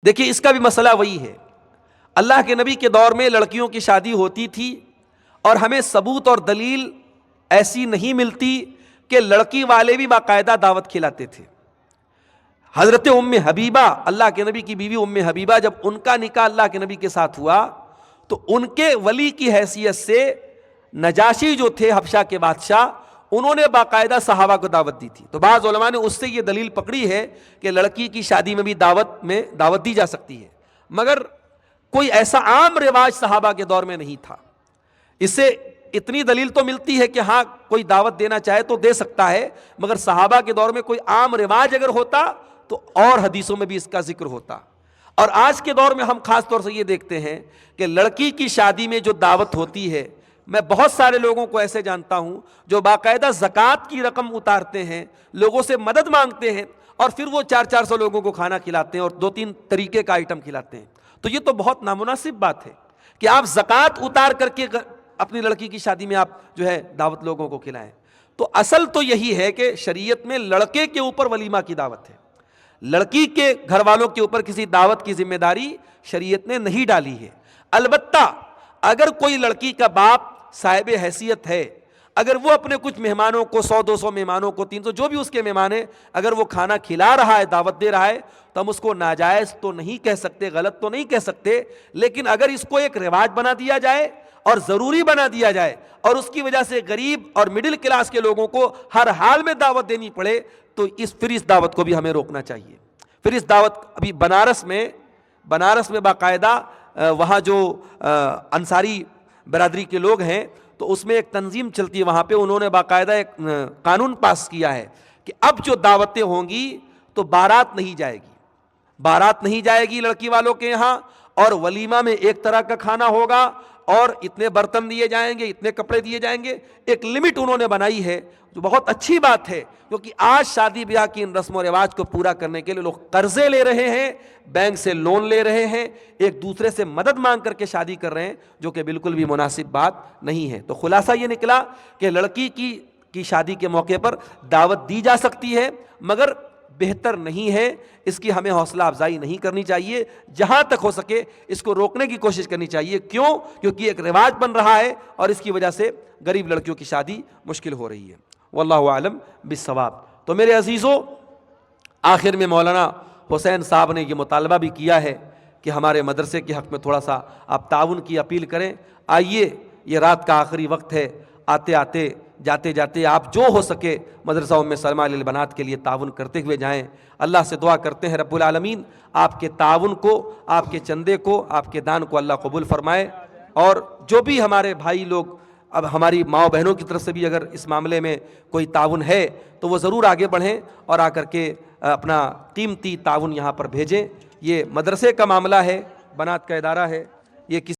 دیکھیے اس کا بھی مسئلہ وہی ہے، اللہ کے نبی کے دور میں لڑکیوں کی شادی ہوتی تھی اور ہمیں ثبوت اور دلیل ایسی نہیں ملتی کہ لڑکی والے بھی باقاعدہ دعوت کھلاتے تھے۔ حضرت ام حبیبہ، اللہ کے نبی کی بیوی ام حبیبہ، جب ان کا نکاح اللہ کے نبی کے ساتھ ہوا تو ان کے ولی کی حیثیت سے نجاشی جو تھے حبشہ کے بادشاہ، انہوں نے باقاعدہ صحابہ کو دعوت دی تھی۔ تو بعض علماء نے اس سے یہ دلیل پکڑی ہے کہ لڑکی کی شادی میں بھی دعوت دی جا سکتی ہے، مگر کوئی ایسا عام رواج صحابہ کے دور میں نہیں تھا۔ اس سے اتنی دلیل تو ملتی ہے کہ ہاں کوئی دعوت دینا چاہے تو دے سکتا ہے، مگر صحابہ کے دور میں کوئی عام رواج اگر ہوتا تو اور حدیثوں میں بھی اس کا ذکر ہوتا۔ اور آج کے دور میں ہم خاص طور سے یہ دیکھتے ہیں کہ لڑکی کی شادی میں جو دعوت ہوتی ہے، میں بہت سارے لوگوں کو ایسے جانتا ہوں جو باقاعدہ زکوٰۃ کی رقم اتارتے ہیں، لوگوں سے مدد مانگتے ہیں اور پھر وہ 400 لوگوں کو کھانا کھلاتے ہیں اور 2-3 طریقے کا آئٹم کھلاتے ہیں۔ تو یہ تو بہت نامناسب بات ہے کہ آپ زکوٰۃ اتار کر کے اپنی لڑکی کی شادی میں آپ جو ہے دعوت لوگوں کو کھلائیں۔ تو اصل تو یہی ہے کہ شریعت میں لڑکے کے اوپر ولیمہ کی دعوت ہے، لڑکی کے گھر والوں کے اوپر کسی دعوت کی ذمہ داری شریعت نے نہیں ڈالی ہے۔ البتہ اگر کوئی لڑکی کا باپ صاحب حیثیت ہے، اگر وہ اپنے کچھ مہمانوں کو 100-200 مہمانوں کو 300 جو بھی اس کے مہمان ہیں، اگر وہ کھانا کھلا رہا ہے، دعوت دے رہا ہے، تو ہم اس کو ناجائز تو نہیں کہہ سکتے، غلط تو نہیں کہہ سکتے، لیکن اگر اس کو ایک رواج بنا دیا جائے اور ضروری بنا دیا جائے اور اس کی وجہ سے غریب اور مڈل کلاس کے لوگوں کو ہر حال میں دعوت دینی پڑے تو پھر اس دعوت کو بھی ہمیں روکنا چاہیے۔ پھر اس دعوت ابھی بنارس میں باقاعدہ وہاں جو انصاری برادری کے لوگ ہیں تو اس میں ایک تنظیم چلتی ہے، وہاں پہ انہوں نے باقاعدہ ایک قانون پاس کیا ہے کہ اب جو دعوتیں ہوں گی تو بارات نہیں جائے گی لڑکی والوں کے یہاں، اور ولیمہ میں ایک طرح کا کھانا ہوگا اور اتنے برتن دیے جائیں گے، اتنے کپڑے دیے جائیں گے، ایک لمٹ انہوں نے بنائی ہے، جو بہت اچھی بات ہے، کیونکہ آج شادی بیاہ کی ان رسم و رواج کو پورا کرنے کے لیے لوگ قرضے لے رہے ہیں، بینک سے لون لے رہے ہیں، ایک دوسرے سے مدد مانگ کر کے شادی کر رہے ہیں، جو کہ بالکل بھی مناسب بات نہیں ہے۔ تو خلاصہ یہ نکلا کہ لڑکی کی شادی کے موقع پر دعوت دی جا سکتی ہے، مگر بہتر نہیں ہے، اس کی ہمیں حوصلہ افزائی نہیں کرنی چاہیے، جہاں تک ہو سکے اس کو روکنے کی کوشش کرنی چاہیے۔ کیوں؟ کیونکہ ایک رواج بن رہا ہے اور اس کی وجہ سے غریب لڑکیوں کی شادی مشکل ہو رہی ہے۔ واللہ اعلم بالصواب۔ تو میرے عزیزوں، آخر میں مولانا حسین صاحب نے یہ مطالبہ بھی کیا ہے کہ ہمارے مدرسے کے حق میں تھوڑا سا آپ تعاون کی اپیل کریں۔ آئیے، یہ رات کا آخری وقت ہے، آتے جاتے جاتے آپ جو ہو سکے مدرسہ ام سلمہ للبنات کے لیے تعاون کرتے ہوئے جائیں۔ اللہ سے دعا کرتے ہیں رب العالمین آپ کے تعاون کو، آپ کے چندے کو، آپ کے دان کو اللہ قبول فرمائے، اور جو بھی ہمارے بھائی لوگ، اب ہماری ماؤں بہنوں کی طرف سے بھی اگر اس معاملے میں کوئی تعاون ہے تو وہ ضرور آگے بڑھیں اور آ کر کے اپنا قیمتی تعاون یہاں پر بھیجیں۔ یہ مدرسے کا معاملہ ہے، بنات کا ادارہ ہے، یہ کسی